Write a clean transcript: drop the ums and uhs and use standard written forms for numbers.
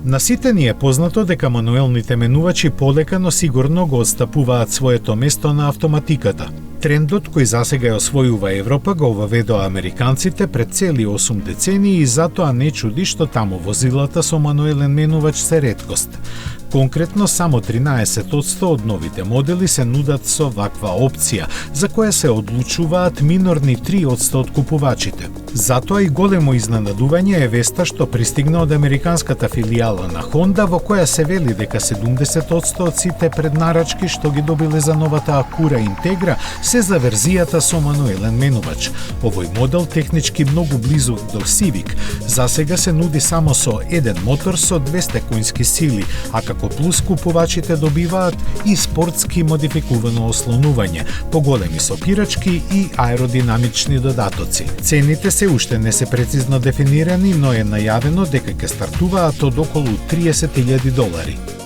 На сите ни е познато дека мануелните менувачи полека но сигурно го отстапуваат своето место на автоматиката. Трендот кој засега ја освојува Европа го воведоа американците пред цели 8 децении и затоа не чуди што таму возилата со мануелен менувач се реткост. Конкретно, само 13% од новите модели се нудат со ваква опција, за која се одлучуваат минорни 3% од купувачите. Затоа и големо изненадување е веста што пристигна од американската филијала на Honda, во која се вели дека 70% од сите преднарачки што ги добиле за новата Acura Integra се за верзијата со мануелен менувач. Овој модел, технички многу близу до Civic, засега се нуди само со еден мотор со 200 конски сили, а како плюс купувачите добиваат и спортски модификувано ослонување, поголеми сопирачки и аеродинамични додатоци. Цените се уште не се прецизно дефинирани, но е најавено дека ќе стартуваат од околу $30,000.